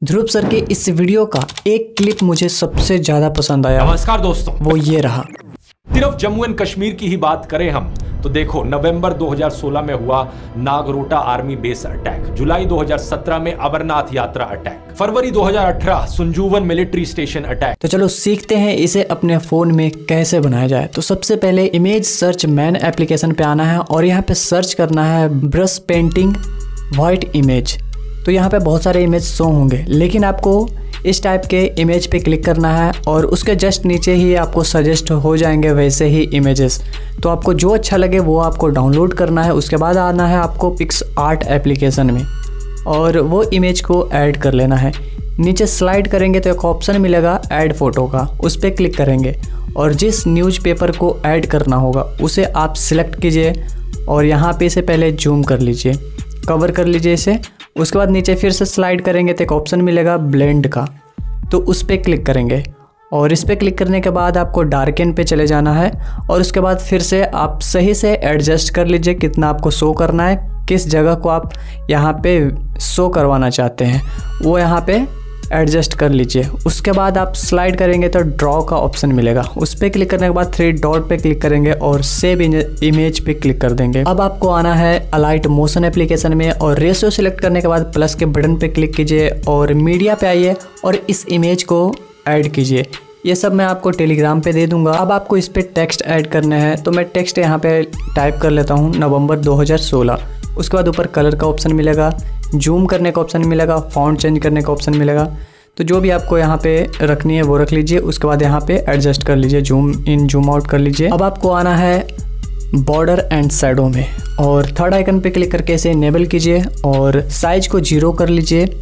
ध्रुव sir के इस video का एक क्लिप मुझे सबसे ज्यादा पसंद आया। नमस्कार दोस्तों, वो ये रहा। सिर्फ जम्मू एंड कश्मीर की ही बात करें हम तो देखो, नवंबर 2016 में हुआ नागरोटा आर्मी बेस अटैक, जुलाई 2017 में अमरनाथ यात्रा अटैक, फरवरी 2018 संजूवन मिलिट्री स्टेशन अटैक। तो चलो सीखते हैं इसे अपने फोन में कैसे बनाया जाए। तो सबसे पहले इमेज सर्च मैन एप्लीकेशन पे आना है और यहाँ पे सर्च करना है ब्रश पेंटिंग व्हाइट इमेज। तो यहाँ पे बहुत सारे इमेज शो होंगे, लेकिन आपको इस टाइप के इमेज पे क्लिक करना है और उसके जस्ट नीचे ही आपको सजेस्ट हो जाएंगे वैसे ही इमेजेस। तो आपको जो अच्छा लगे वो आपको डाउनलोड करना है। उसके बाद आना है आपको पिक्सआर्ट एप्लीकेशन में और वो इमेज को ऐड कर लेना है। नीचे स्लाइड करेंगे तो एक ऑप्शन मिलेगा ऐड फोटो का, उस पर क्लिक करेंगे और जिस न्यूज़पेपर को ऐड करना होगा उसे आप सिलेक्ट कीजिए और यहाँ पे इसे पहले जूम कर लीजिए, कवर कर लीजिए इसे। उसके बाद नीचे फिर से स्लाइड करेंगे तो एक ऑप्शन मिलेगा ब्लेंड का, तो उस पर क्लिक करेंगे और इस पर क्लिक करने के बाद आपको डार्कन पे चले जाना है और उसके बाद फिर से आप सही से एडजस्ट कर लीजिए कितना आपको शो करना है, किस जगह को आप यहाँ पे शो करवाना चाहते हैं वो यहाँ पे एडजस्ट कर लीजिए। उसके बाद आप स्लाइड करेंगे तो ड्रॉ का ऑप्शन मिलेगा, उस पर क्लिक करने के बाद 3 डॉट पे क्लिक करेंगे और सेव इमेज पे क्लिक कर देंगे। अब आपको आना है अलाइट मोशन एप्लीकेशन में और रेशियो सिलेक्ट करने के बाद प्लस के बटन पे क्लिक कीजिए और मीडिया पे आइए और इस इमेज को ऐड कीजिए। ये सब मैं आपको टेलीग्राम पे दे दूंगा। अब आपको इस पर टेक्स्ट ऐड करना है, तो मैं टेक्स्ट यहाँ पे टाइप कर लेता हूँ नवंबर 2016। उसके बाद ऊपर कलर का ऑप्शन मिलेगा, जूम करने का ऑप्शन मिलेगा, फॉन्ट चेंज करने का ऑप्शन मिलेगा। तो जो भी आपको यहाँ पे रखनी है वो रख लीजिए। उसके बाद यहाँ पे एडजस्ट कर लीजिए, जूम इन जूम आउट कर लीजिए। अब आपको आना है बॉर्डर एंड शैडो में और थर्ड आइकन पे क्लिक करके इसे इनेबल कीजिए और साइज को 0 कर लीजिए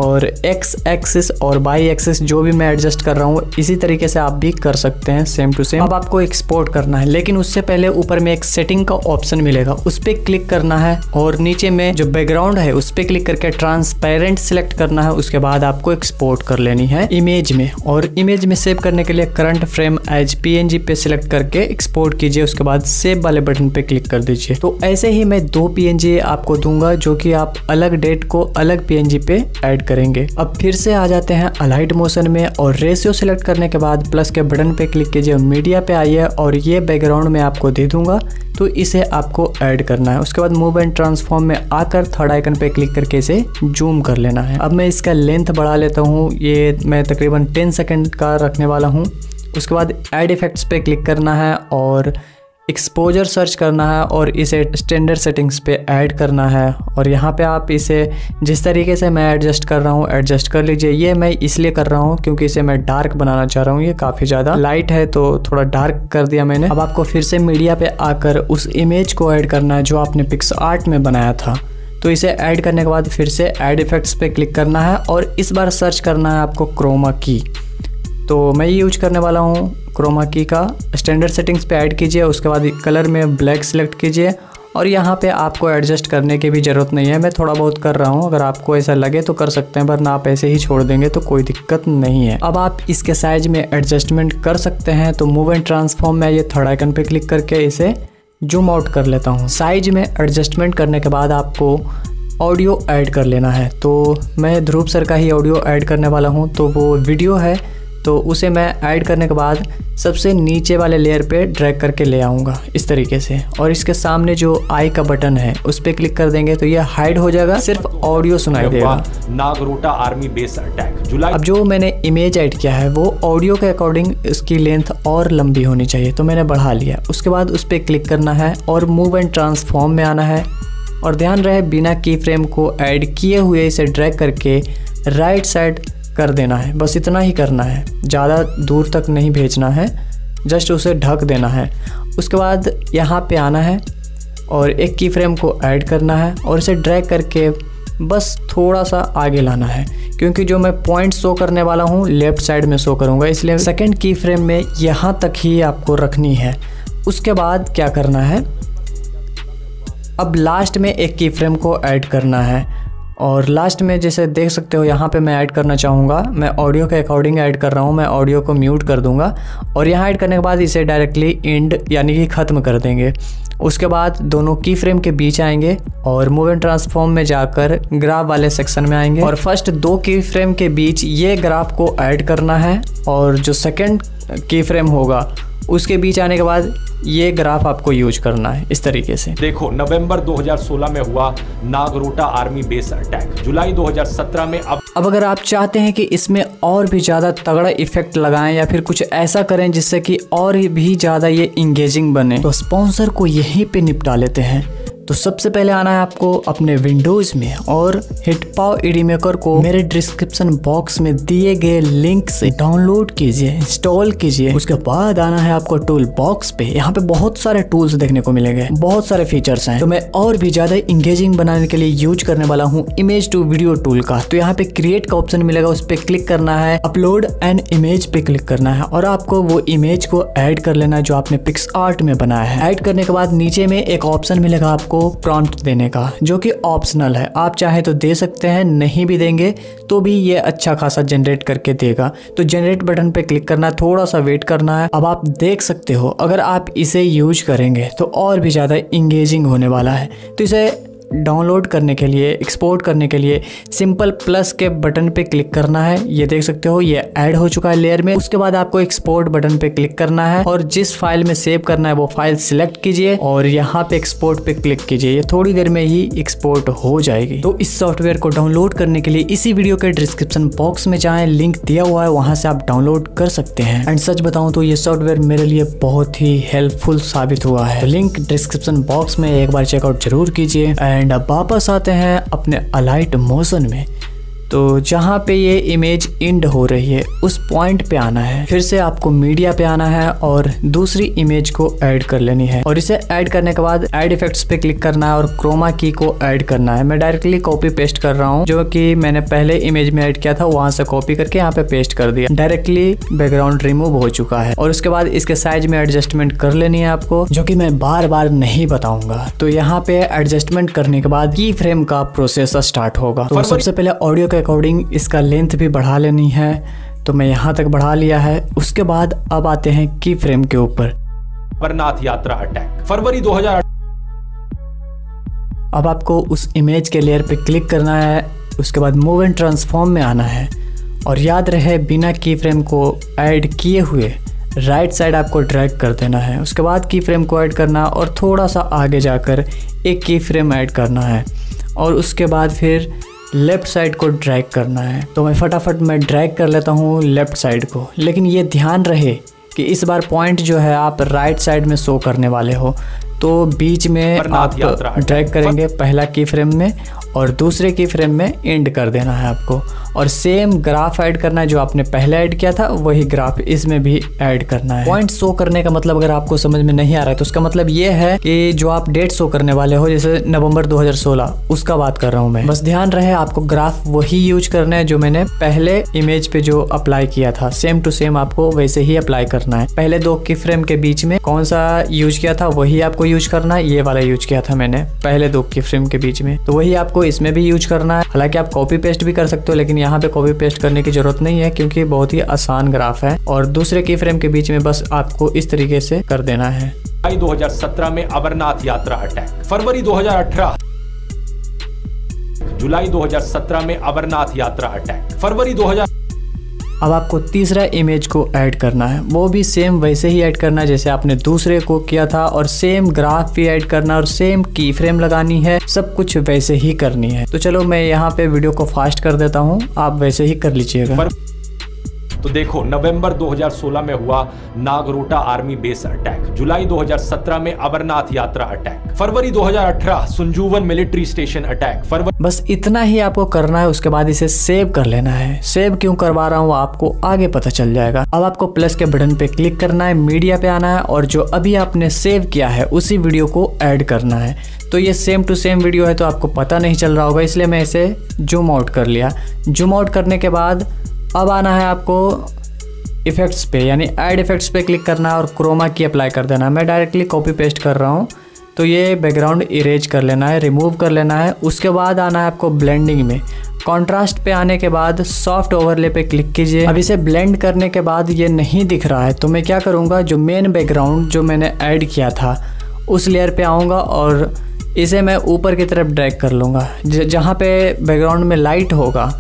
और एक्स एक्सिस और वाई एक्सिस जो भी मैं एडजस्ट कर रहा हूँ इसी तरीके से आप भी कर सकते हैं, सेम टू सेम। अब आपको एक्सपोर्ट करना है, लेकिन उससे पहले ऊपर में एक सेटिंग का ऑप्शन मिलेगा, उस पर क्लिक करना है और नीचे में जो बैकग्राउंड है उस पर क्लिक करके ट्रांसपेरेंट सिलेक्ट करना है। उसके बाद आपको एक्सपोर्ट कर लेनी है इमेज में और इमेज में सेव करने के लिए करंट फ्रेम एज PNG पे सिलेक्ट करके एक्सपोर्ट कीजिए। उसके बाद सेव वाले बटन पे क्लिक कर दीजिए। तो ऐसे ही मैं 2 PNG आपको दूंगा जो कि आप अलग डेट को अलग PNG पे ऐड करेंगे। अब फिर से आ जाते हैं अलाइट मोशन में और रेशियो सिलेक्ट करने के बाद प्लस के बटन पे क्लिक कीजिए, मीडिया पे आइए और ये बैकग्राउंड में आपको दे दूंगा, तो इसे आपको ऐड करना है। उसके बाद मूव एंड ट्रांसफॉर्म में आकर थर्ड आइकन पे क्लिक करके इसे जूम कर लेना है। अब मैं इसका लेंथ बढ़ा लेता हूँ, ये मैं तकरीबन 10 सेकेंड का रखने वाला हूँ। उसके बाद ऐड इफेक्ट्स पे क्लिक करना है और एक्सपोजर सर्च करना है और इसे स्टैंडर्ड सेटिंग्स पे ऐड करना है और यहाँ पे आप इसे जिस तरीके से मैं एडजस्ट कर रहा हूँ एडजस्ट कर लीजिए। ये मैं इसलिए कर रहा हूँ क्योंकि इसे मैं डार्क बनाना चाह रहा हूँ, ये काफ़ी ज़्यादा लाइट है तो थोड़ा डार्क कर दिया मैंने। अब आपको फिर से मीडिया पे आकर उस इमेज को ऐड करना है जो आपने पिक्सआर्ट में बनाया था। तो इसे ऐड करने के बाद फिर से ऐड इफेक्ट्स पे क्लिक करना है और इस बार सर्च करना है आपको क्रोमा की। तो मैं ये यूज करने वाला हूँ क्रोमा की का। स्टैंडर्ड सेटिंग्स पे ऐड कीजिए, उसके बाद कलर में ब्लैक सिलेक्ट कीजिए और यहाँ पे आपको एडजस्ट करने की भी ज़रूरत नहीं है, मैं थोड़ा बहुत कर रहा हूँ। अगर आपको ऐसा लगे तो कर सकते हैं, वरना आप ऐसे ही छोड़ देंगे तो कोई दिक्कत नहीं है। अब आप इसके साइज में एडजस्टमेंट कर सकते हैं। तो मूव एंड ट्रांसफॉर्म में ये थर्ड आइकन पे क्लिक करके इसे जूम आउट कर लेता हूँ। साइज में एडजस्टमेंट करने के बाद आपको ऑडियो ऐड कर लेना है। तो मैं ध्रुव सर का ही ऑडियो ऐड करने वाला हूँ, तो वो वीडियो है तो उसे मैं ऐड करने के बाद सबसे नीचे वाले लेयर पे ड्रैग करके ले आऊँगा इस तरीके से और इसके सामने जो आई का बटन है उस पर क्लिक कर देंगे तो ये हाइड हो जाएगा, सिर्फ ऑडियो सुनाई देगा। नागरोटा आर्मी बेस अटैक जुलाई। अब जो मैंने इमेज ऐड किया है वो ऑडियो के अकॉर्डिंग इसकी लेंथ और लंबी होनी चाहिए, तो मैंने बढ़ा लिया। उसके बाद उस पर क्लिक करना है और मूव एंड ट्रांसफॉर्म में आना है और ध्यान रहे बिना की फ्रेम को ऐड किए हुए इसे ड्रैग करके राइट साइड कर देना है। बस इतना ही करना है, ज़्यादा दूर तक नहीं भेजना है, जस्ट उसे ढक देना है। उसके बाद यहाँ पे आना है और एक की फ्रेम को ऐड करना है और इसे ड्रैग करके बस थोड़ा सा आगे लाना है, क्योंकि जो मैं पॉइंट शो करने वाला हूँ लेफ़्ट साइड में शो करूँगा, इसलिए सेकंड की फ्रेम में यहाँ तक ही आपको रखनी है। उसके बाद क्या करना है, अब लास्ट में एक की फ्रेम को ऐड करना है और लास्ट में जैसे देख सकते हो यहाँ पे मैं ऐड करना चाहूँगा, मैं ऑडियो के अकॉर्डिंग ऐड कर रहा हूँ, मैं ऑडियो को म्यूट कर दूँगा और यहाँ ऐड करने के बाद इसे डायरेक्टली एंड यानी कि ख़त्म कर देंगे। उसके बाद दोनों की फ्रेम के बीच आएंगे और मूव एंड ट्रांसफॉर्म में जाकर ग्राफ वाले सेक्शन में आएंगे और फर्स्ट 2 की फ्रेम के बीच ये ग्राफ को ऐड करना है और जो सेकंड की फ्रेम होगा उसके बीच आने के बाद ये ग्राफ आपको यूज करना है इस तरीके से। देखो नवंबर 2016 में हुआ नागरोटा आर्मी बेस अटैक, जुलाई 2017 में अब अगर आप चाहते हैं कि इसमें और भी ज़्यादा तगड़ा इफेक्ट लगाएं या फिर कुछ ऐसा करें जिससे कि और भी ज़्यादा ये इंगेजिंग बने, तो स्पॉन्सर को यहीं पे निपटा लेते हैं। तो सबसे पहले आना है आपको अपने विंडोज में और हिटपाव ईडी मेकर को मेरे डिस्क्रिप्शन बॉक्स में दिए गए लिंक से डाउनलोड कीजिए, इंस्टॉल कीजिए। उसके बाद आना है आपको टूल बॉक्स पे। यहाँ पे बहुत सारे टूल्स देखने को मिलेंगे, बहुत सारे फीचर्स हैं। तो मैं और भी ज्यादा इंगेजिंग बनाने के लिए यूज करने वाला हूँ इमेज टू वीडियो टूल का। तो यहाँ पे क्रिएट का ऑप्शन मिलेगा, उस पर क्लिक करना है, अपलोड एन इमेज पे क्लिक करना है और आपको वो इमेज को ऐड कर लेना है जो आपने पिक्सआर्ट में बनाया है। ऐड करने के बाद नीचे में एक ऑप्शन मिलेगा आपको प्रॉम्प्ट देने का, जो कि ऑप्शनल है। आप चाहे तो दे सकते हैं, नहीं भी देंगे तो भी ये अच्छा खासा जनरेट करके देगा। तो जनरेट बटन पे क्लिक करना है, थोड़ा सा वेट करना है। अब आप देख सकते हो अगर आप इसे यूज करेंगे तो और भी ज़्यादा इंगेजिंग होने वाला है। तो इसे डाउनलोड करने के लिए, एक्सपोर्ट करने के लिए सिंपल प्लस के बटन पे क्लिक करना है। ये देख सकते हो ये ऐड हो चुका है लेयर में। उसके बाद आपको एक्सपोर्ट बटन पे क्लिक करना है और जिस फाइल में सेव करना है वो फाइल सिलेक्ट कीजिए और यहाँ पे एक्सपोर्ट पे क्लिक कीजिए। ये थोड़ी देर में ही एक्सपोर्ट हो जाएगी। तो इस सॉफ्टवेयर को डाउनलोड करने के लिए इसी वीडियो के डिस्क्रिप्शन बॉक्स में जाएं, लिंक दिया हुआ है, वहां से आप डाउनलोड कर सकते हैं। एंड सच बताऊं तो ये सॉफ्टवेयर मेरे लिए बहुत ही हेल्पफुल साबित हुआ है। तो लिंक डिस्क्रिप्शन बॉक्स में एक बार चेकआउट जरूर कीजिए। एंड अब वापस आते हैं अपने अलाइट मोशन में। तो जहाँ पे ये इमेज एंड हो रही है उस पॉइंट पे आना है, फिर से आपको मीडिया पे आना है और दूसरी इमेज को ऐड कर लेनी है। और इसे ऐड करने के बाद ऐड इफेक्ट्स पे क्लिक करना है और क्रोमा की को ऐड करना है। मैं डायरेक्टली कॉपी पेस्ट कर रहा हूँ, जो कि मैंने पहले इमेज में ऐड किया था वहां से कॉपी करके यहाँ पे पेस्ट कर दिया। डायरेक्टली बैकग्राउंड रिमूव हो चुका है और उसके बाद इसके साइज में एडजस्टमेंट कर लेनी है आपको, जो कि मैं बार बार नहीं बताऊंगा। तो यहाँ पे एडजस्टमेंट करने के बाद की फ्रेम का प्रोसेस स्टार्ट होगा। तो सबसे पहले ऑडियो के अकॉर्डिंग इसका लेंथ भी बढ़ा लेनी है, तो मैं यहाँ तक बढ़ा लिया है। उसके बाद अब आते हैं की फ्रेम के ऊपर। अमरनाथ यात्रा अटैक फरवरी 2008। अब आपको उस इमेज के लेयर पे क्लिक करना है, उसके बाद मूव एंड ट्रांसफॉर्म में आना है और याद रहे बिना की फ्रेम को ऐड किए हुए राइट साइड आपको ड्रैग कर देना है। उसके बाद की फ्रेम को ऐड करना और थोड़ा सा आगे जाकर एक की फ्रेम ऐड करना है और उसके बाद फिर लेफ्ट साइड को ड्रैग करना है। तो मैं फटाफट ड्रैग कर लेता हूँ लेफ्ट साइड को, लेकिन ये ध्यान रहे कि इस बार पॉइंट जो है आप राइट साइड में शो करने वाले हो। तो बीच में आप ड्रैग करेंगे पहला की फ्रेम में और दूसरे की फ्रेम में एंड कर देना है आपको। और सेम ग्राफ ऐड करना है जो आपने पहले ऐड किया था, वही ग्राफ इसमें भी ऐड करना है। पॉइंट शो करने का मतलब अगर आपको समझ में नहीं आ रहा है तो उसका मतलब ये है कि जो आप डेट शो करने वाले हो, जैसे नवंबर 2016 उसका बात कर रहा हूँ मैं। बस ध्यान रहे आपको ग्राफ वही यूज करना है जो मैंने पहले इमेज पे जो अप्लाई किया था, सेम टू सेम आपको वैसे ही अप्लाई करना है। पहले 2 की फ्रेम के बीच में कौन सा यूज किया था वही आपको यूज करना है। ये वाला यूज किया था मैंने पहले 2 की फ्रेम के बीच में, तो वही आपको इसमें भी यूज करना है। हालांकि आप कॉपी पेस्ट भी कर सकते हो, लेकिन यहाँ पे कॉपी पेस्ट करने की जरूरत नहीं है क्योंकि बहुत ही आसान ग्राफ है। और दूसरे की फ्रेम के बीच में बस आपको इस तरीके से कर देना है। जुलाई 2017 में अमरनाथ यात्रा अटैक फरवरी 2018। जुलाई 2017 में अमरनाथ यात्रा अटैक फरवरी 2000। अब आपको तीसरा इमेज को ऐड करना है, वो भी सेम वैसे ही ऐड करना है जैसे आपने दूसरे को किया था और सेम ग्राफ भी ऐड करना और सेम की फ्रेम लगानी है, सब कुछ वैसे ही करनी है। तो चलो मैं यहाँ पे वीडियो को फास्ट कर देता हूँ, आप वैसे ही कर लीजिएगा। तो देखो नवंबर 2016 में हुआ नागरोटा आर्मी बेस अटैक, जुलाई 2017 में अमरनाथ यात्रा अटैक, फरवरी 2018 संजूवन मिलिट्री स्टेशन अटैक, फरवरी। बस इतना ही आपको करना है। उसके बाद इसे सेव कर लेना है। सेव क्यों करवा रहा हूँ आपको आगे पता चल जाएगा। अब आपको प्लस के बटन पे क्लिक करना है, मीडिया पे आना है और जो अभी आपने सेव किया है उसी वीडियो को ऐड करना है। तो ये सेम टू सेम वीडियो है तो आपको पता नहीं चल रहा होगा, इसलिए मैं इसे जूम आउट कर लिया। जूम आउट करने के बाद अब आना है आपको इफेक्ट्स पे, यानी ऐड इफेक्ट्स पे क्लिक करना है और क्रोमा की अप्लाई कर देना। मैं डायरेक्टली कॉपी पेस्ट कर रहा हूँ तो ये बैकग्राउंड इरेज कर लेना है, रिमूव कर लेना है। उसके बाद आना है आपको ब्लेंडिंग में। कॉन्ट्रास्ट पे आने के बाद सॉफ्ट ओवरले पे क्लिक कीजिए। अब इसे ब्लेंड करने के बाद ये नहीं दिख रहा है तो मैं क्या करूँगा, जो मेन बैकग्राउंड जो मैंने ऐड किया था उस लेयर पे आऊँगा और इसे मैं ऊपर की तरफ ड्रैग कर लूँगा। जहाँ पे बैकग्राउंड में लाइट होगा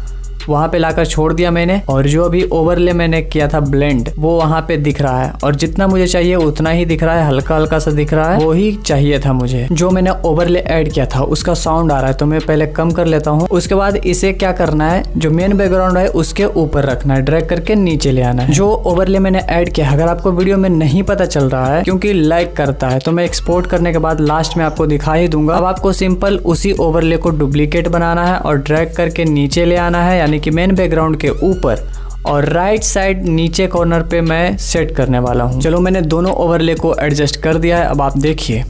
वहाँ पे लाकर छोड़ दिया मैंने, और जो अभी ओवरले मैंने किया था ब्लेंड वो वहाँ पे दिख रहा है, और जितना मुझे चाहिए उतना ही दिख रहा है, हल्का हल्का सा दिख रहा है, वो ही चाहिए था मुझे। जो मैंने ओवरले ऐड किया था उसका साउंड आ रहा है तो मैं पहले कम कर लेता हूँ। उसके बाद इसे क्या करना है, जो मेन बैकग्राउंड है उसके ऊपर रखना है, ड्रैग करके नीचे ले आना है। जो ओवरले मैंने ऐड किया, अगर आपको वीडियो में नहीं पता चल रहा है क्योंकि लैग करता है, तो मैं एक्सपोर्ट करने के बाद लास्ट में आपको दिखा ही दूंगा। अब आपको सिंपल उसी ओवरले को डुप्लीकेट बनाना है और ड्रैग करके नीचे ले आना है, यानी कि मेन बैकग्राउंड के ऊपर, और राइट साइड नीचे कॉर्नर पे मैं सेट करने वाला हूं। चलो मैंने दोनों ओवरले को एडजस्ट कर दिया है। अब आप देखिए,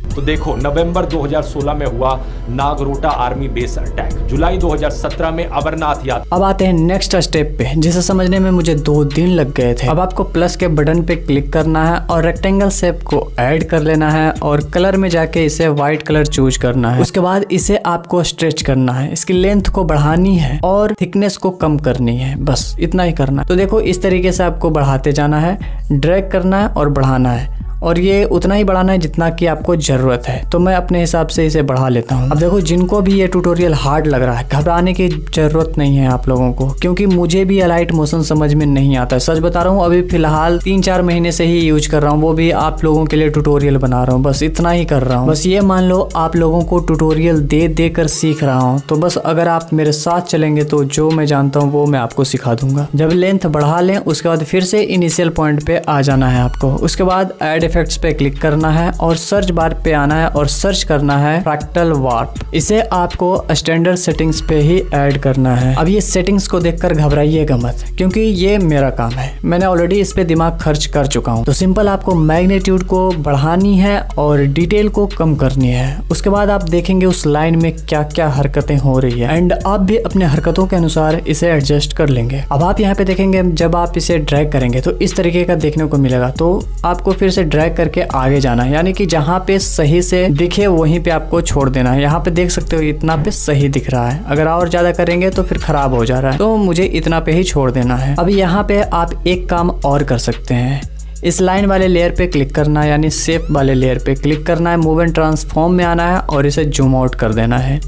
तो देखो नवंबर 2016 में हुआ नागरोटा आर्मी बेस अटैक, जुलाई 2017 में अमरनाथ यात्रा। अब आते हैं नेक्स्ट स्टेप पे, जिसे समझने में मुझे 2 दिन लग गए थे। अब आपको प्लस के बटन पे क्लिक करना है और रेक्टेंगल शेप को ऐड कर लेना है और कलर में जाके इसे व्हाइट कलर चूज करना है। उसके बाद इसे आपको स्ट्रेच करना है, इसकी लेंथ को बढ़ानी है और थिकनेस को कम करनी है, बस इतना ही करना है। तो देखो इस तरीके से आपको बढ़ाते जाना है, ड्रैग करना है और बढ़ाना है, और ये उतना ही बढ़ाना है जितना कि आपको ज़रूरत है। तो मैं अपने हिसाब से इसे बढ़ा लेता हूँ। अब देखो जिनको भी ये ट्यूटोरियल हार्ड लग रहा है, घबराने की ज़रूरत नहीं है आप लोगों को, क्योंकि मुझे भी अलाइट मोशन समझ में नहीं आता है। सच बता रहा हूँ, अभी फिलहाल 3-4 महीने से ही यूज कर रहा हूँ, वो भी आप लोगों के लिए ट्यूटोरियल बना रहा हूँ, बस इतना ही कर रहा हूँ। बस ये मान लो आप लोगों को ट्यूटोरियल दे कर सीख रहा हूँ, तो बस अगर आप मेरे साथ चलेंगे तो जो मैं जानता हूँ वो मैं आपको सिखा दूंगा। जब लेंथ बढ़ा लें उसके बाद फिर से इनिशियल पॉइंट पे आ जाना है आपको। उसके बाद ऐड इफेक्ट्स पे क्लिक करना है और सर्च बार पे आना है और सर्च करना है फ्रैक्टल वार्प। इसे आपको स्टैंडर्ड सेटिंग्स पे ही ऐड करना है। अब ये सेटिंग्स को देखकर घबराइएगा मत, क्योंकि ये मेरा काम है, मैंने ऑलरेडी इस पे दिमाग खर्च कर चुका हूँ। तो सिंपल आपको मैग्नीट्यूड को बढ़ानी है और डिटेल को कम करनी है। उसके बाद आप देखेंगे उस लाइन में क्या क्या हरकतें हो रही है, एंड आप भी अपने हरकतों के अनुसार इसे एडजस्ट कर लेंगे। अब आप यहाँ पे देखेंगे जब आप इसे ड्रैग करेंगे तो इस तरीके का देखने को मिलेगा, तो आपको फिर से ड्रैग करके आगे जाना है, यानी कि जहाँ पे सही से दिखे वहीं पे आपको छोड़ देना है। यहाँ पे देख सकते हो इतना पे सही दिख रहा है, अगर और ज्यादा करेंगे तो फिर खराब हो जा रहा है, तो मुझे इतना पे ही छोड़ देना है। अब यहाँ पे आप एक काम और कर सकते हैं, इस लाइन वाले लेयर पे क्लिक करना है, यानी शेप वाले लेयर पे क्लिक करना है, मूव एंड ट्रांसफॉर्म में आना है और इसे जूम आउट कर देना है।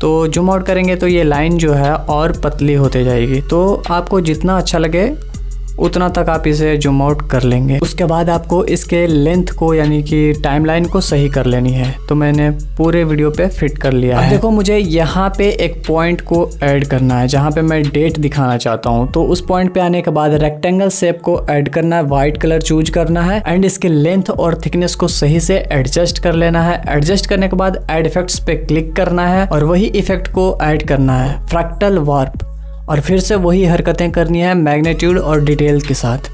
तो जूम आउट करेंगे तो ये लाइन जो है और पतली होते जाएगी, तो आपको जितना अच्छा लगे उतना तक आप इसे जूम आउट कर लेंगे। उसके बाद आपको इसके लेंथ को यानी कि टाइमलाइन को सही कर लेनी है, तो मैंने पूरे वीडियो पे फिट कर लिया है। अब देखो मुझे यहाँ पे एक पॉइंट को ऐड करना है जहाँ पे मैं डेट दिखाना चाहता हूँ, तो उस पॉइंट पे आने के बाद रेक्टेंगल शेप को ऐड करना है, व्हाइट कलर चूज करना है एंड इसके लेंथ और थिकनेस को सही से एडजस्ट कर लेना है। एडजस्ट करने के बाद ऐड इफेक्ट्स पे क्लिक करना है और वही इफेक्ट को ऐड करना है, फ्रैक्टल वार्प, और फिर से वही हरकतें करनी है मैग्नीट्यूड और डिटेल के साथ।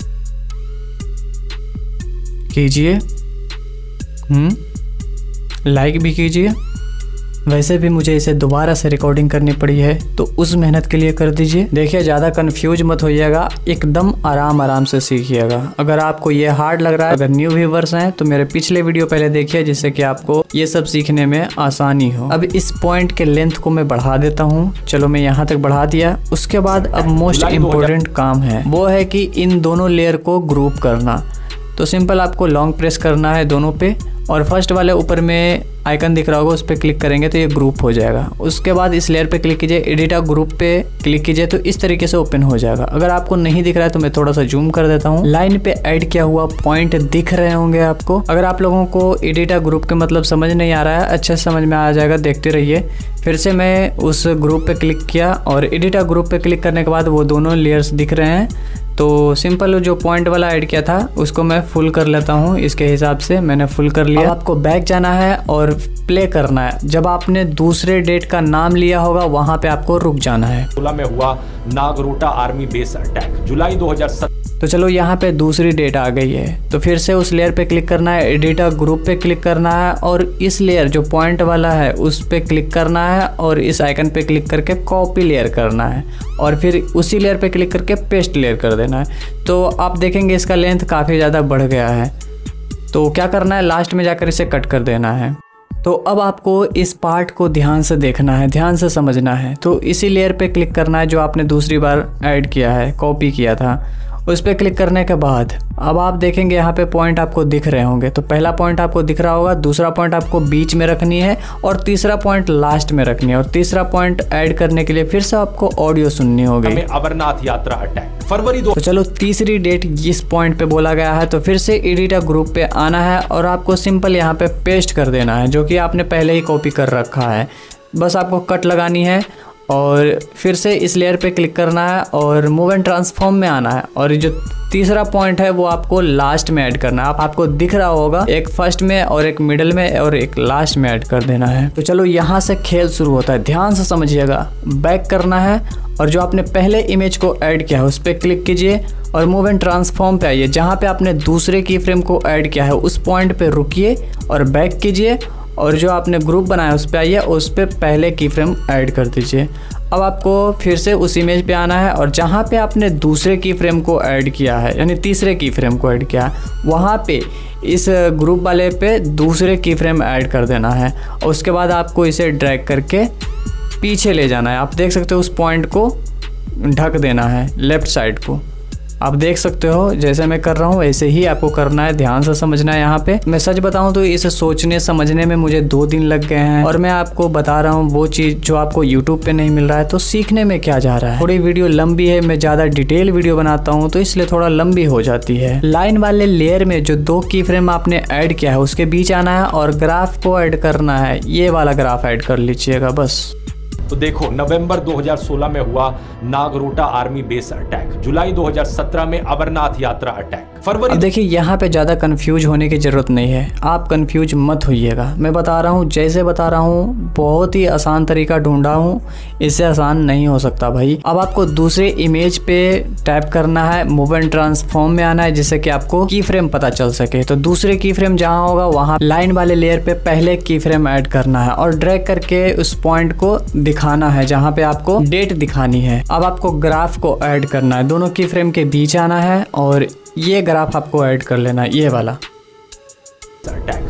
कीजिए, लाइक भी कीजिए। वैसे भी मुझे इसे दोबारा से रिकॉर्डिंग करनी पड़ी है, तो उस मेहनत के लिए कर दीजिए। देखिए ज़्यादा कंफ्यूज मत होइएगा, एकदम आराम से सीखिएगा। अगर आपको ये हार्ड लग रहा है, अगर न्यू व्यूवर्स हैं तो मेरे पिछले वीडियो पहले देखिए, जिससे कि आपको ये सब सीखने में आसानी हो। अब इस पॉइंट के लेंथ को मैं बढ़ा देता हूँ। चलो मैं यहाँ तक बढ़ा दिया। उसके बाद अब मोस्ट इम्पोर्टेंट काम है, वो है कि इन दोनों लेयर को ग्रुप करना। तो सिंपल आपको लॉन्ग प्रेस करना है दोनों पे, और फर्स्ट वाले ऊपर में आइकन दिख रहा होगा उस पर क्लिक करेंगे तो ये ग्रुप हो जाएगा। उसके बाद इस लेयर पे क्लिक कीजिए, एडिट अ ग्रुप पे क्लिक कीजिए, तो इस तरीके से ओपन हो जाएगा। अगर आपको नहीं दिख रहा है तो मैं थोड़ा सा जूम कर देता हूँ। लाइन पे ऐड किया हुआ पॉइंट दिख रहे होंगे आपको। अगर आप लोगों को एडिट अ ग्रुप के मतलब समझ नहीं आ रहा है, अच्छे से समझ में आ जाएगा, देखते रहिए। फिर से मैं उस ग्रुप पे क्लिक किया और एडिट अ ग्रुप पे क्लिक करने के बाद वो दोनों लेयर्स दिख रहे हैं। तो सिंपल जो पॉइंट वाला ऐड किया था उसको मैं फुल कर लेता हूँ, इसके हिसाब से मैंने फुल कर लिया। अब आपको बैक जाना है और प्ले करना है। जब आपने दूसरे डेट का नाम लिया होगा वहां पे आपको रुक जाना है। 2016 में हुआ नागरोटा आर्मी बेस अटैक, जुलाई 2017। तो चलो यहाँ पे दूसरी डेट आ गई है, तो फिर से उस लेयर पे क्लिक करना है, एडिट अ ग्रुप पे क्लिक करना है और इस लेयर जो पॉइंट वाला है उस पे क्लिक करना है और इस आइकन पे क्लिक करके कॉपी लेयर करना है और फिर उसी लेयर पे क्लिक करके पेस्ट लेयर कर देना है। तो आप देखेंगे इसका लेंथ काफ़ी ज़्यादा बढ़ गया है। तो क्या करना है, लास्ट में जाकर इसे कट कर देना है। तो अब आपको इस पार्ट को ध्यान से देखना है, ध्यान से समझना है। तो इसी लेयर पे क्लिक करना है जो आपने दूसरी बार ऐड किया है, कॉपी किया था। उस पर क्लिक करने के बाद अब आप देखेंगे यहाँ पे पॉइंट आपको दिख रहे होंगे। तो पहला पॉइंट आपको दिख रहा होगा, दूसरा पॉइंट आपको बीच में रखनी है और तीसरा पॉइंट लास्ट में रखनी है। और तीसरा पॉइंट ऐड करने के लिए फिर से आपको ऑडियो सुननी होगी। अमरनाथ यात्रा अटैक फरवरी 2। तो चलो तीसरी डेट इस पॉइंट पे बोला गया है, तो फिर से एडिट अ ग्रुप पे आना है और आपको सिंपल यहाँ पे पेस्ट कर देना है, जो कि आपने पहले ही कॉपी कर रखा है। बस आपको कट लगानी है और फिर से इस लेयर पे क्लिक करना है और मूव एंड ट्रांसफॉर्म में आना है। और जो तीसरा पॉइंट है वो आपको लास्ट में ऐड करना है। आपको दिख रहा होगा, एक फर्स्ट में और एक मिडल में और एक लास्ट में ऐड कर देना है। तो चलो यहाँ से खेल शुरू होता है, ध्यान से समझिएगा। बैक करना है और जो आपने पहले इमेज को ऐड किया है उस पर क्लिक कीजिए और मूव एंड ट्रांसफॉर्म पे आइए। जहाँ पे आपने दूसरे की फ्रेम को ऐड किया है उस पॉइंट पे रुकिए और बैक कीजिए और जो आपने ग्रुप बनाया उस पर आइए, उस पर पहले की फ्रेम ऐड कर दीजिए। अब आपको फिर से उस इमेज पे आना है और जहाँ पे आपने दूसरे की फ्रेम को ऐड किया है, यानी तीसरे की फ्रेम को ऐड किया है, वहाँ पे इस ग्रुप वाले पे दूसरे की फ्रेम ऐड कर देना है। और उसके बाद आपको इसे ड्रैग करके पीछे ले जाना है। आप देख सकते हो उस पॉइंट को ढक देना है, लेफ्ट साइड को। आप देख सकते हो जैसे मैं कर रहा हूँ वैसे ही आपको करना है, ध्यान से समझना है। यहाँ पे मैं सच बताऊँ तो इसे सोचने समझने में मुझे 2 दिन लग गए हैं और मैं आपको बता रहा हूँ वो चीज़ जो आपको YouTube पे नहीं मिल रहा है। तो सीखने में क्या जा रहा है, थोड़ी वीडियो लंबी है, मैं ज़्यादा डिटेल वीडियो बनाता हूँ तो इसलिए थोड़ा लंबी हो जाती है। लाइन वाले लेयर में जो 2 की फ्रेम आपने ऐड किया है उसके बीच आना है और ग्राफ को ऐड करना है। ये वाला ग्राफ ऐड कर लीजिएगा बस। तो देखो, नवंबर 2016 में हुआ नागरोटा आर्मी बेस अटैक, जुलाई 2017 में अमरनाथ यात्रा अटैक, फरवरी। अब देखिए यहाँ पे ज़्यादा कंफ्यूज होने की ज़रूरत नहीं है, आप कंफ्यूज मत होइएगा। मैं बता रहा हूँ जैसे बता रहा हूँ, बहुत ही आसान तरीका ढूंढा हूँ, इससे आसान नहीं हो सकता भाई। अब आपको दूसरे इमेज पे टैप करना है, मूव एंड ट्रांसफॉर्म में आना है जिससे कि आपको की फ्रेम पता चल सके। तो दूसरे की फ्रेम जहाँ होगा वहाँ लाइन वाले लेयर पे पहले की फ्रेम ऐड करना है और ड्रैग करके उस पॉइंट को दिखाना है जहाँ पे आपको डेट दिखानी है। अब आपको ग्राफ को ऐड करना है, दोनों की फ्रेम के बीच आना है और ये ग्राफ आपको ऐड कर लेना है, ये वाला।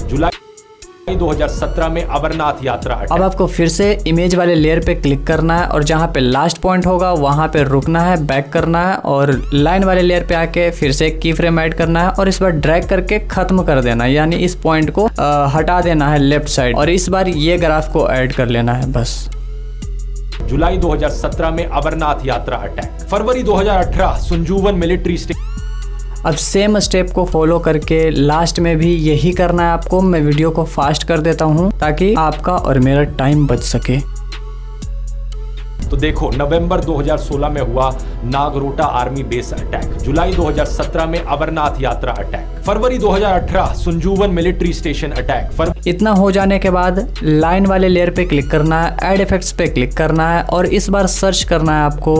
जुलाई 2017 में अमरनाथ यात्रा अटैक। अब आपको फिर से इमेज वाले लेयर पे क्लिक करना है और जहाँ पे लास्ट पॉइंट होगा वहाँ पे रुकना है, बैक करना है और लाइन वाले लेयर पे आके फिर से एक की फ्रेम ऐड करना है और इस बार ड्रैग करके खत्म कर देना है, यानी इस पॉइंट को हटा देना है लेफ्ट साइड और इस बार ये ग्राफ को ऐड कर लेना है बस। जुलाई 2017 में अमरनाथ यात्रा अटैक, फरवरी 2018 संजीवन मिलिट्री स्टेशन। अब सेम स्टेप को फॉलो करके लास्ट में भी यही करना है आपको। मैं वीडियो को फास्ट कर देता हूं ताकि आपका और मेरा टाइम बच सके। तो देखो, नवंबर 2016 में हुआ नागरोटा आर्मी बेस अटैक, जुलाई 2017 में अमरनाथ यात्रा अटैक, फरवरी 2018 संजीवन मिलिट्री स्टेशन अटैक। इतना हो जाने के बाद लाइन वाले लेयर पे क्लिक करना है, ऐड इफेक्ट्स पे क्लिक करना है और इस बार सर्च करना है आपको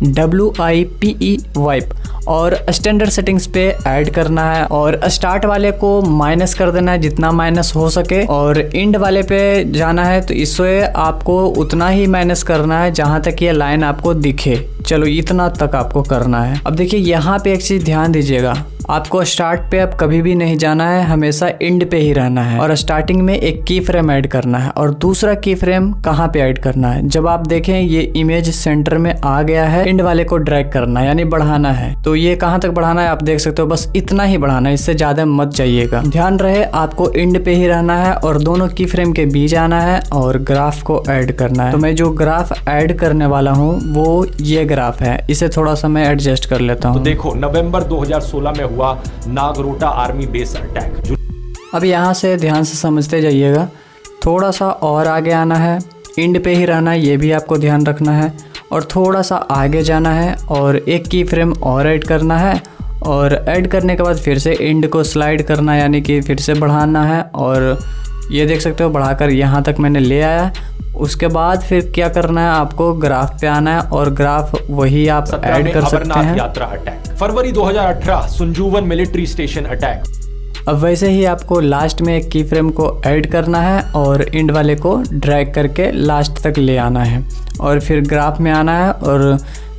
WIPE वाइप और स्टैंडर्ड सेटिंग्स पे ऐड करना है और स्टार्ट वाले को माइनस कर देना है जितना माइनस हो सके और इंड वाले पे जाना है तो इससे आपको उतना ही माइनस करना है जहाँ तक ये लाइन आपको दिखे। चलो इतना तक आपको करना है। अब देखिए यहाँ पे एक चीज ध्यान दीजिएगा, आपको स्टार्ट पे अब कभी भी नहीं जाना है, हमेशा एंड पे ही रहना है और स्टार्टिंग में एक की फ्रेम ऐड करना है और दूसरा की फ्रेम कहाँ पे ऐड करना है। जब आप देखें ये इमेज सेंटर में आ गया है, एंड वाले को ड्रैग करना है यानी बढ़ाना है। तो ये कहाँ तक बढ़ाना है आप देख सकते हो, बस इतना ही बढ़ाना है, इससे ज्यादा मत जाइएगा। ध्यान रहे आपको एंड पे ही रहना है और दोनों की फ्रेम के बीच आना है और ग्राफ को ऐड करना है। तो मैं जो ग्राफ ऐड करने वाला हूँ वो ये ग्राफ है, इसे थोड़ा सा मैं एडजस्ट कर लेता हूँ। तो देखो, नवंबर 2016 में हुआ नागरोटा आर्मी बेस अटैक। अब यहाँ से ध्यान से समझते जाइएगा, थोड़ा सा और आगे आना है, एंड पे ही रहना है, ये भी आपको ध्यान रखना है और थोड़ा सा आगे जाना है और एक की फ्रेम और ऐड करना है और ऐड करने के बाद फिर से एंड को स्लाइड करना है यानी कि फिर से बढ़ाना है और ये देख सकते हो बढ़ाकर यहाँ तक मैंने ले आया। उसके बाद फिर क्या करना है, आपको ग्राफ पे आना है और ग्राफ वही आप ऐड कर सकते हैं। यात्रा अटैक, फरवरी 2018 संजीवन मिलिट्री स्टेशन अटैक। अब वैसे ही आपको लास्ट में एक की फ्रेम को ऐड करना है और एंड वाले को ड्रैग करके लास्ट तक ले आना है और फिर ग्राफ में आना है और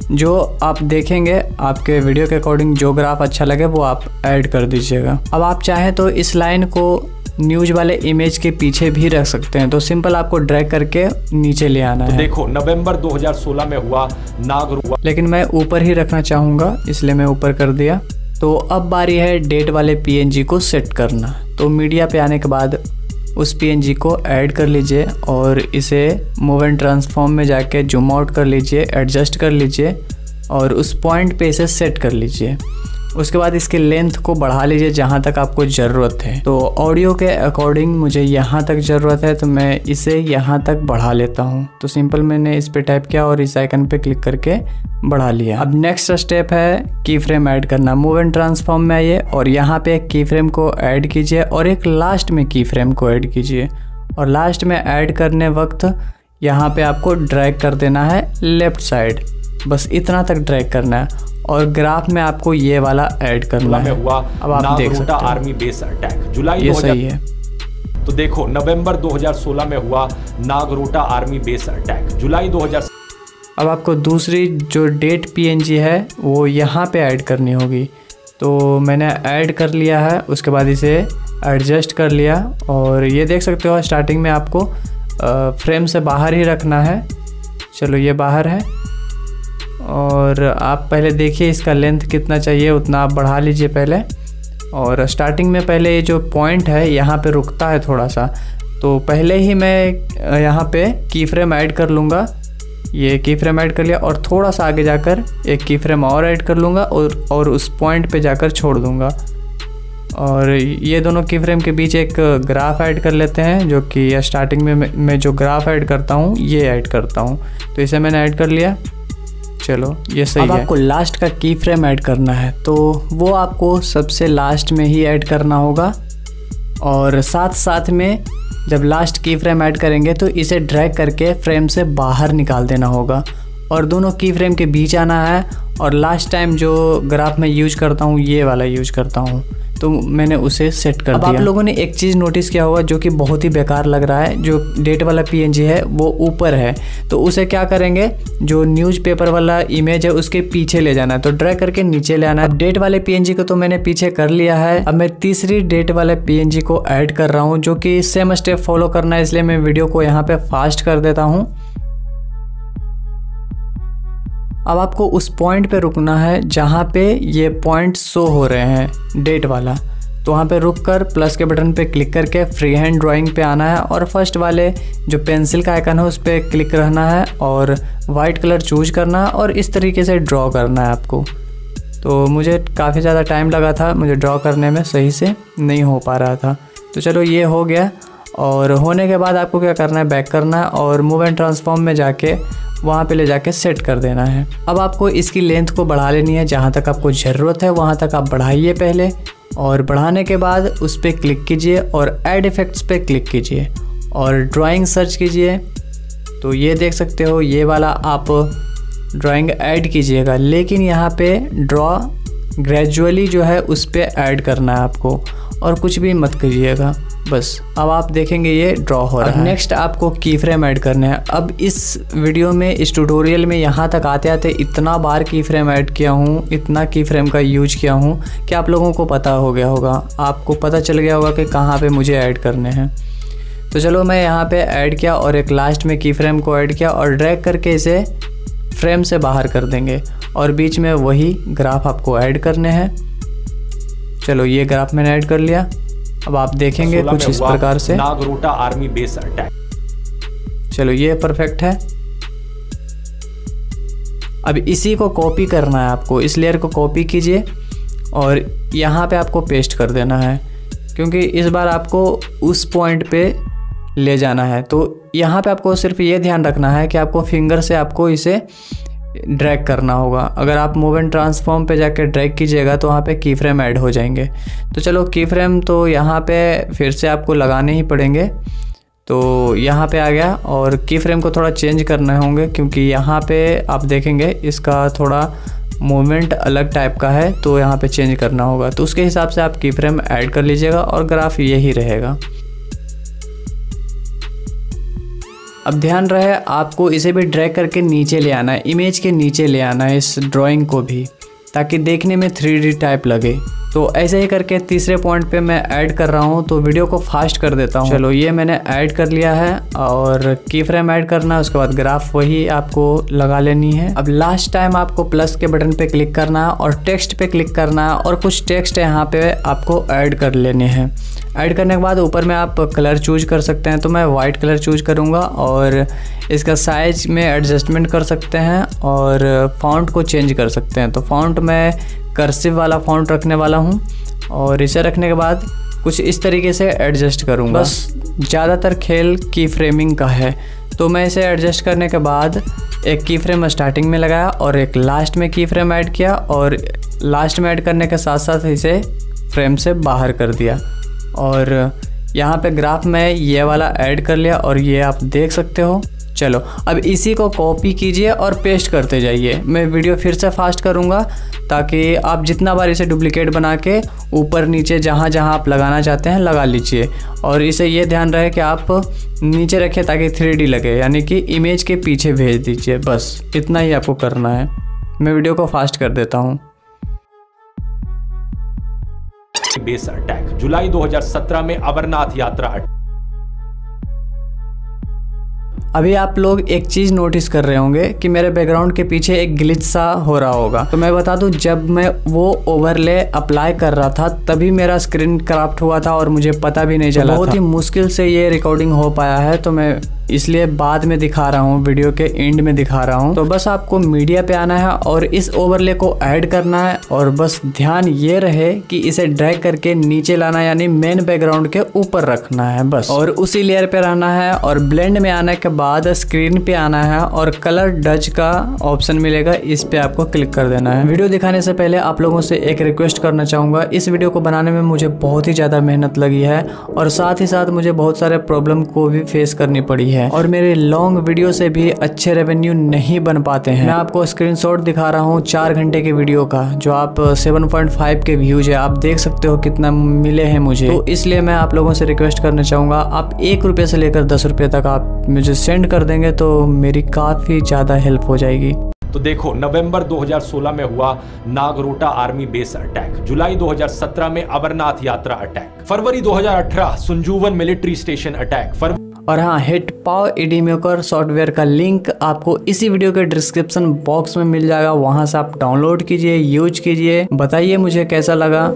जो आप देखेंगे आपके वीडियो के अकॉर्डिंग जो ग्राफ अच्छा लगे वो आप ऐड कर दीजिएगा। अब आप चाहें तो इस लाइन को न्यूज वाले इमेज के पीछे भी रख सकते हैं। तो सिंपल आपको ड्रैग करके नीचे ले आना है। देखो नवंबर 2016 में हुआ नागरोटा, लेकिन मैं ऊपर ही रखना चाहूँगा इसलिए मैं ऊपर कर दिया। तो अब बारी है डेट वाले PNG को सेट करना। तो मीडिया पे आने के बाद उस PNG को ऐड कर लीजिए और इसे मूव एंड ट्रांसफॉर्म में जाके जूम आउट कर लीजिए, एडजस्ट कर लीजिए और उस पॉइंट पे इसे सेट कर लीजिए। उसके बाद इसके लेंथ को बढ़ा लीजिए जहाँ तक आपको ज़रूरत है। तो ऑडियो के अकॉर्डिंग मुझे यहाँ तक ज़रूरत है तो मैं इसे यहाँ तक बढ़ा लेता हूँ। तो सिंपल मैंने इस पे टाइप किया और इस आइकन पे क्लिक करके बढ़ा लिया। अब नेक्स्ट स्टेप है की फ्रेम ऐड करना। मूव एंड ट्रांसफॉर्म में आइए और यहाँ पे एक की फ्रेम को ऐड कीजिए और एक लास्ट में की फ्रेम को ऐड कीजिए। और लास्ट में ऐड करने वक्त यहाँ पे आपको ड्रैग कर देना है लेफ़्ट साइड, बस इतना तक ड्रैग करना है। और ग्राफ में आपको ये वाला ऐड करना है। हुआ अब आप देख सकते हैं आर्मी बेस अटैक जुलाई ये सही है। तो देखो नवंबर 2016 में हुआ नागरोटा आर्मी बेस अटैक जुलाई 2000। अब आपको दूसरी जो डेट PNG है वो यहाँ पे ऐड करनी होगी। तो मैंने ऐड कर लिया है, उसके बाद इसे एडजस्ट कर लिया और ये देख सकते हो स्टार्टिंग में आपको फ्रेम से बाहर ही रखना है। चलो ये बाहर है और आप पहले देखिए इसका लेंथ कितना चाहिए उतना आप बढ़ा लीजिए पहले। और स्टार्टिंग में पहले ये जो पॉइंट है यहाँ पे रुकता है थोड़ा सा, तो पहले ही मैं यहाँ पे की फ्रेम ऐड कर लूँगा। ये की फ्रेम ऐड कर लिया और थोड़ा सा आगे जाकर एक की फ्रेम और ऐड कर लूँगा और उस पॉइंट पे जाकर छोड़ दूँगा। और ये दोनों की फ्रेम के बीच एक ग्राफ ऐड कर लेते हैं, जो कि स्टार्टिंग में मैं जो ग्राफ ऐड करता हूँ ये ऐड करता हूँ। तो इसे मैंने ऐड कर लिया। चलो ये सही है। अब आपको लास्ट का की फ्रेम ऐड करना है तो वो आपको सबसे लास्ट में ही ऐड करना होगा। और साथ साथ में जब लास्ट की फ्रेम ऐड करेंगे तो इसे ड्रैग करके फ्रेम से बाहर निकाल देना होगा और दोनों की फ्रेम के बीच आना है। और लास्ट टाइम जो ग्राफ में यूज करता हूँ ये वाला यूज करता हूँ, तो मैंने उसे सेट कर दिया। अब आप लोगों ने एक चीज़ नोटिस किया होगा जो कि बहुत ही बेकार लग रहा है, जो डेट वाला PNG है वो ऊपर है। तो उसे क्या करेंगे, जो न्यूज़पेपर वाला इमेज है उसके पीछे ले जाना है। तो ड्रैग करके नीचे ले आना है। डेट वाले PNG को तो मैंने पीछे कर लिया है। अब मैं तीसरी डेट वाले PNG को ऐड कर रहा हूँ, जो कि सेम स्टेप फॉलो करना है, इसलिए मैं वीडियो को यहाँ पे फास्ट कर देता हूँ। अब आपको उस पॉइंट पे रुकना है जहाँ पे ये पॉइंट शो हो रहे हैं डेट वाला। तो वहाँ पे रुक कर प्लस के बटन पे क्लिक करके फ्री हैंड ड्राइंग पे आना है और फर्स्ट वाले जो पेंसिल का आइकन है उस पर क्लिक रहना है और वाइट कलर चूज करना है और इस तरीके से ड्रॉ करना है आपको। तो मुझे काफ़ी ज़्यादा टाइम लगा था, मुझे ड्रॉ करने में सही से नहीं हो पा रहा था। तो चलो ये हो गया। और होने के बाद आपको क्या करना है, बैक करना है और मूव एंड ट्रांसफॉर्म में जाके वहाँ पे ले जाके सेट कर देना है। अब आपको इसकी लेंथ को बढ़ा लेनी है, जहाँ तक आपको ज़रूरत है वहाँ तक आप बढ़ाइए पहले। और बढ़ाने के बाद उस पर क्लिक कीजिए और ऐड इफ़ेक्ट्स पे क्लिक कीजिए और ड्राइंग सर्च कीजिए। तो ये देख सकते हो ये वाला आप ड्राइंग ऐड कीजिएगा, लेकिन यहाँ पे ड्रॉ ग्रेजुअली जो है उस पर ऐड करना है आपको और कुछ भी मत कीजिएगा बस। अब आप देखेंगे ये ड्रॉ हो रहा है। नेक्स्ट आपको की फ्रेम ऐड करने हैं। अब इस वीडियो में, इस ट्यूटोरियल में यहाँ तक आते आते इतना बार की फ्रेम ऐड किया हूँ, इतना की फ्रेम का यूज किया हूँ कि आप लोगों को पता हो गया होगा, आपको पता चल गया होगा कि कहाँ पे मुझे ऐड करने हैं। तो चलो मैं यहाँ पे ऐड किया और एक लास्ट में की फ्रेम को ऐड किया और ड्रैग करके इसे फ्रेम से बाहर कर देंगे और बीच में वही ग्राफ आपको ऐड करने हैं। चलो ये ग्राफ मैंने ऐड कर लिया। अब आप देखेंगे कुछ इस प्रकार से नागरोटा आर्मी बेस अटैक। चलो ये परफेक्ट है। अब इसी को कॉपी करना है आपको, इस लेयर को कॉपी कीजिए और यहाँ पे आपको पेस्ट कर देना है, क्योंकि इस बार आपको उस पॉइंट पे ले जाना है। तो यहाँ पे आपको सिर्फ ये ध्यान रखना है कि आपको फिंगर से आपको इसे ड्रैग करना होगा। अगर आप मूव एंड ट्रांसफॉर्म पे जाकर ड्रैग कीजिएगा तो वहाँ पे की फ्रेम ऐड हो जाएंगे। तो चलो की फ्रेम तो यहाँ पे फिर से आपको लगाने ही पड़ेंगे। तो यहाँ पे आ गया और की फ्रेम को थोड़ा चेंज करने होंगे, क्योंकि यहाँ पे आप देखेंगे इसका थोड़ा मूवमेंट अलग टाइप का है, तो यहाँ पे चेंज करना होगा। तो उसके हिसाब से आप की फ्रेम ऐड कर लीजिएगा और ग्राफ यही रहेगा। अब ध्यान रहे आपको इसे भी ड्रैग करके नीचे ले आना है, इमेज के नीचे ले आना है इस ड्राइंग को भी, ताकि देखने में 3D टाइप लगे। तो ऐसे ही करके तीसरे पॉइंट पे मैं ऐड कर रहा हूँ, तो वीडियो को फास्ट कर देता हूँ। चलो ये मैंने ऐड कर लिया है और की फ्रेम ऐड करना है, उसके बाद ग्राफ वही आपको लगा लेनी है। अब लास्ट टाइम आपको प्लस के बटन पे क्लिक करना है और टेक्स्ट पे क्लिक करना है और कुछ टेक्स्ट यहाँ पे आपको ऐड कर लेने हैं। ऐड करने के बाद ऊपर में आप कलर चूज कर सकते हैं, तो मैं वाइट कलर चूज करूँगा और इसका साइज में एडजस्टमेंट कर सकते हैं और फॉन्ट को चेंज कर सकते हैं। तो फॉन्ट मैं कर्सिव वाला फॉन्ट रखने वाला हूँ और इसे रखने के बाद कुछ इस तरीके से एडजस्ट करूँगा। बस ज़्यादातर खेल की फ्रेमिंग का है, तो मैं इसे एडजस्ट करने के बाद एक की फ्रेम स्टार्टिंग में लगाया और एक लास्ट में की फ्रेम ऐड किया और लास्ट में ऐड करने के साथ साथ इसे फ्रेम से बाहर कर दिया। और यहाँ पे ग्राफ में ये वाला ऐड कर लिया और ये आप देख सकते हो। चलो अब इसी को कॉपी कीजिए और पेस्ट करते जाइए। मैं वीडियो फिर से फास्ट करूँगा ताकि आप जितना बार इसे डुप्लीकेट बना के ऊपर नीचे जहाँ जहाँ आप लगाना चाहते हैं लगा लीजिए। और इसे ये ध्यान रहे कि आप नीचे रखें ताकि 3D लगे, यानी कि इमेज के पीछे भेज दीजिए। बस इतना ही आपको करना है। मैं वीडियो को फास्ट कर देता हूँ। बेस अटैक जुलाई 2017 में अमरनाथ यात्रा। अभी आप लोग एक चीज़ नोटिस कर रहे होंगे कि मेरे बैकग्राउंड के पीछे एक ग्लिच सा हो रहा होगा। तो मैं बता दूं, जब मैं वो ओवरले अप्लाई कर रहा था तभी मेरा स्क्रीन क्रॉप्ट हुआ था और मुझे पता भी नहीं चला। बहुत ही मुश्किल से ये रिकॉर्डिंग हो पाया है, तो मैं इसलिए बाद में दिखा रहा हूँ, वीडियो के एंड में दिखा रहा हूँ। तो बस आपको मीडिया पे आना है और इस ओवरले को ऐड करना है और बस ध्यान ये रहे कि इसे ड्रैग करके नीचे लाना, यानी मेन बैकग्राउंड के ऊपर रखना है बस। और उसी लेयर पे रहना है और ब्लेंड में आने के बाद स्क्रीन पे आना है और कलर डज का ऑप्शन मिलेगा, इस पे आपको क्लिक कर देना है। वीडियो दिखाने से पहले आप लोगों से एक रिक्वेस्ट करना चाहूँगा। इस वीडियो को बनाने में मुझे बहुत ही ज़्यादा मेहनत लगी है और साथ ही साथ मुझे बहुत सारे प्रॉब्लम को भी फेस करनी पड़ी है और मेरे लॉन्ग वीडियो से भी अच्छे रेवेन्यू नहीं बन पाते हैं। मैं आपको स्क्रीनशॉट दिखा रहा हूँ 4 घंटे के वीडियो का, जो आप 7.5 के व्यूज है, आप देख सकते हो कितना मिले हैं मुझे। तो इसलिए मैं आप लोगों से रिक्वेस्ट करना चाहूँगा, आप 1 रुपये से लेकर 10 रुपये तक आप मुझे सेंड कर देंगे तो मेरी काफ़ी ज़्यादा हेल्प हो जाएगी। तो देखो, नवंबर 2016 में हुआ नागरोटा आर्मी बेस अटैक, जुलाई 2017 में अमरनाथ यात्रा अटैक, फरवरी 2018 संजूवन मिलिट्री स्टेशन अटैक। और हाँ, हिटपाव एडीमेकर सॉफ्टवेयर का लिंक आपको इसी वीडियो के डिस्क्रिप्शन बॉक्स में मिल जाएगा, वहां से आप डाउनलोड कीजिए, यूज कीजिए, बताइए मुझे कैसा लगा।